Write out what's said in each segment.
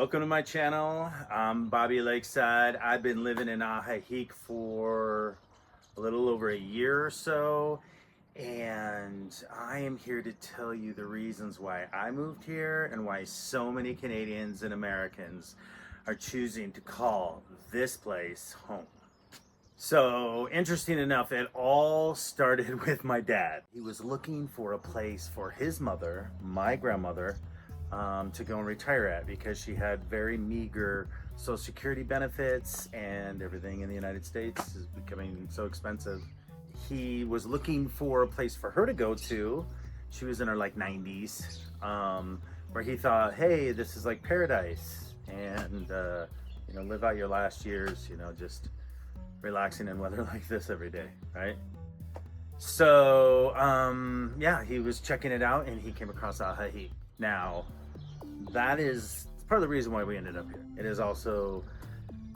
Welcome to my channel. I'm Bobby Lakeside. I've been living in Ajijic for a little over a year or so, and I am here to tell you the reasons why I moved here and why so many Canadians and Americans are choosing to call this place home. So, interesting enough, it all started with my dad. He was looking for a place for his mother, my grandmother, to go and retire at because she had very meager Social Security benefits and everything in the United States is becoming so expensive. He was looking for a place for her to go to. She was in her like 90s, where he thought, hey, this is like paradise, and live out your last years, just relaxing in weather like this every day, right? So yeah, he was checking it out and he came across Ajijic. Now, that is part of the reason why we ended up here. It is also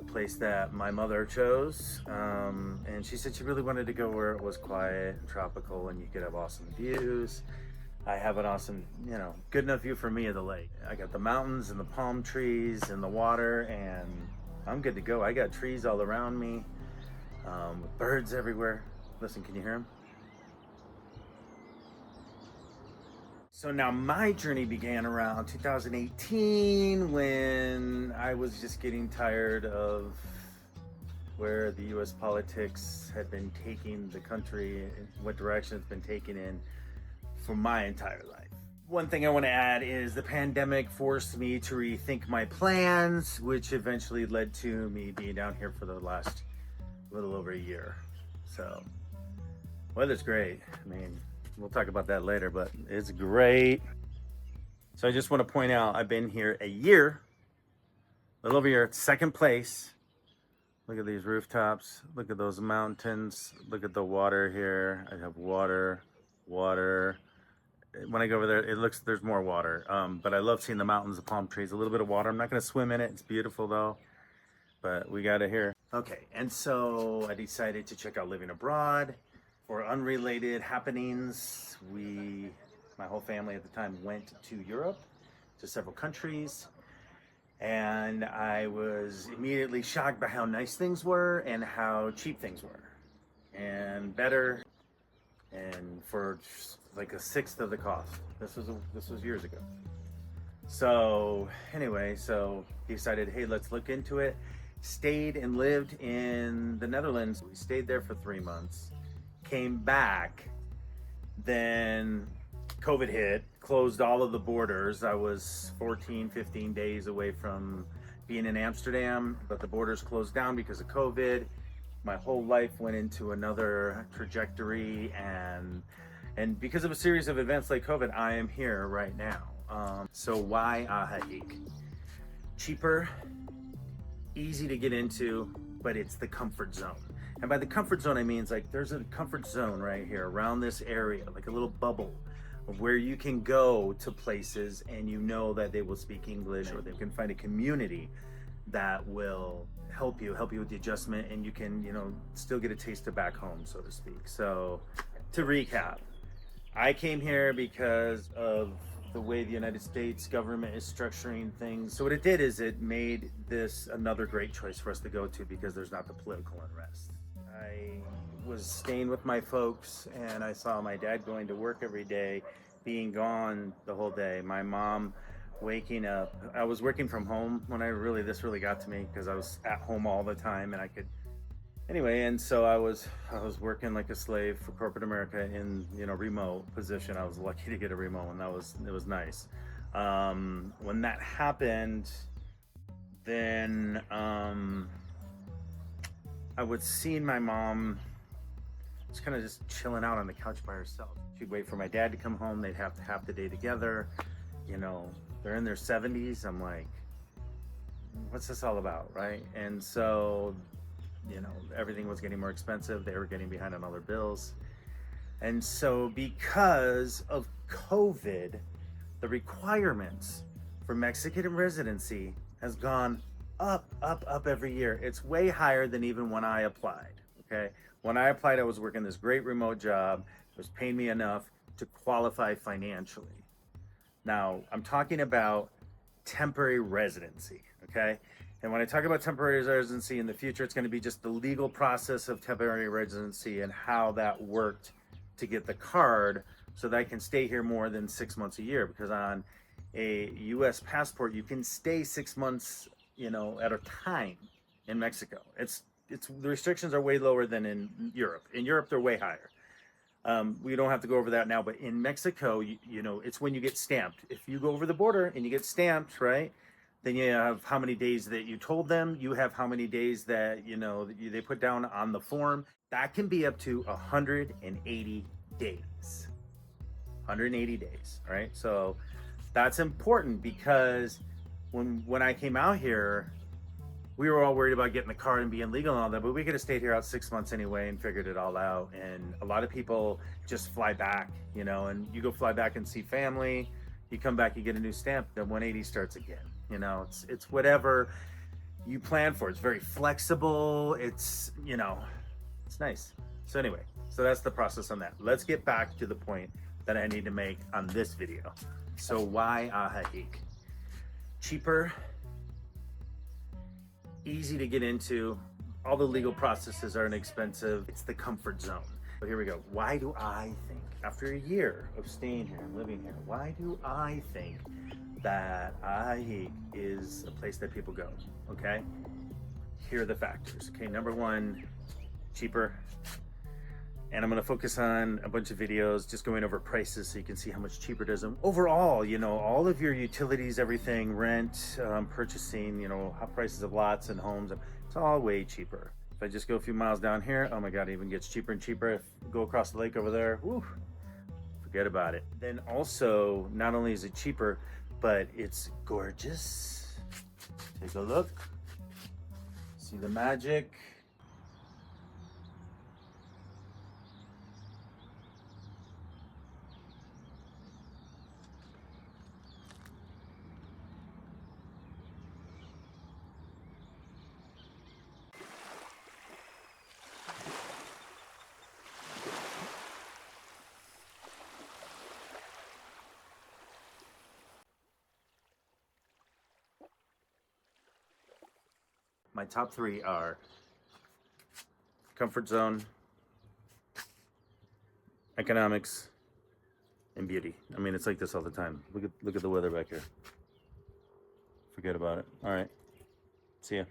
a place that my mother chose, and she said she really wanted to go where it was quiet and tropical and you could have awesome views. I have an awesome, good enough view for me of the lake. I got the mountains and the palm trees and the water, and I'm good to go. I got trees all around me, with birds everywhere. Listen, can you hear them? So now my journey began around 2018 when I was just getting tired of where the US politics had been taking the country, what direction it's been taken in for my entire life. One thing I want to add is the pandemic forced me to rethink my plans, which eventually led to me being down here for the last little over a year. So, weather's great. I mean, we'll talk about that later, but it's great. So I just want to point out, I've been here a year, a little over a year, second place. Look at these rooftops. Look at those mountains. Look at the water here. I have water. When I go over there, it looks, there's more water. But I love seeing the mountains, the palm trees, a little bit of water. I'm not going to swim in it. It's beautiful though, but we got it here. Okay, and so I decided to check out living abroad. For unrelated happenings, my whole family at the time went to Europe, to several countries, and I was immediately shocked by how nice things were and how cheap things were, and better, and for like a sixth of the cost. This was years ago. So anyway, so decided, hey, let's look into it. Stayed and lived in the Netherlands. We stayed there for 3 months. Came back, then COVID hit, closed all of the borders. I was 15 days away from being in Amsterdam, but the borders closed down because of COVID. My whole life went into another trajectory, and because of a series of events like COVID, I am here right now. So why Ajijic? Cheaper, easy to get into, but it's the comfort zone. And by the comfort zone, I mean, it's like there's a comfort zone right here around this area, like a little bubble of where you can go to places and you know that they will speak English, or they can find a community that will help you with the adjustment, and you can, still get a taste of back home, so to speak. So to recap, I came here because of the way the United States government is structuring things. So what it did is it made this another great choice for us to go to because there's not the political unrest. I was staying with my folks and I saw my dad going to work every day, being gone the whole day. My mom waking up. I was working from home when this really got to me because I was at home all the time, and I could and so I was working like a slave for corporate America in remote position. I was lucky to get a remote, and it was nice. When that happened, then I was seeing my mom just kind of just chilling out on the couch by herself. She'd wait for my dad to come home. They'd have to have the day together. They're in their 70s. I'm like, what's this all about, right? And so everything was getting more expensive. They were getting behind on all their bills. And so because of COVID, the requirements for Mexican residency has gone up every year. It's way higher than even when I applied, okay? When I applied, I was working this great remote job. It was paying me enough to qualify financially. Now, I'm talking about temporary residency, okay? And when I talk about temporary residency in the future, it's going to be just the legal process of temporary residency and how that worked to get the card so that I can stay here more than 6 months a year. Because on a U.S. passport, you can stay 6 months, you know, at a time in Mexico. It's the restrictions are way lower than in Europe. In Europe, they're way higher. We don't have to go over that now, but in Mexico, you know, it's when you get stamped. If you go over the border and you get stamped, right? Then you have how many days that you told them. You have how many days that, you know, they put down on the form. That can be up to 180 days. 180 days, right? So that's important because when I came out here, we were all worried about getting the card and being legal and all that, but we could have stayed here out 6 months anyway and figured it all out. And a lot of people just fly back, you know, and you go fly back and see family, you come back, you get a new stamp, then 180 starts again. You know, it's whatever you plan for. It's very flexible. It's, you know, it's nice. So anyway, so that's the process on that. Let's get back to the point that I need to make on this video. So why Ajijic? Cheaper, easy to get into, all the legal processes aren't expensive, it's the comfort zone. So here we go. Why do I think, after a year of staying here and living here, why do I think that Ajijic is a place that people go? Okay, here are the factors. Okay, number one, cheaper. And I'm going to focus on a bunch of videos just going over prices so you can see how much cheaper it is. And overall, you know, all of your utilities, everything, rent, purchasing, you know, prices of lots and homes, it's all way cheaper. If I just go a few miles down here, oh my God, it even gets cheaper and cheaper. If I go across the lake over there, whew, forget about it. Then also, not only is it cheaper, but it's gorgeous. Take a look. See the magic. My top three are comfort zone, economics, and beauty. I mean, it's like this all the time. Look at the weather back here. Forget about it. All right. See ya.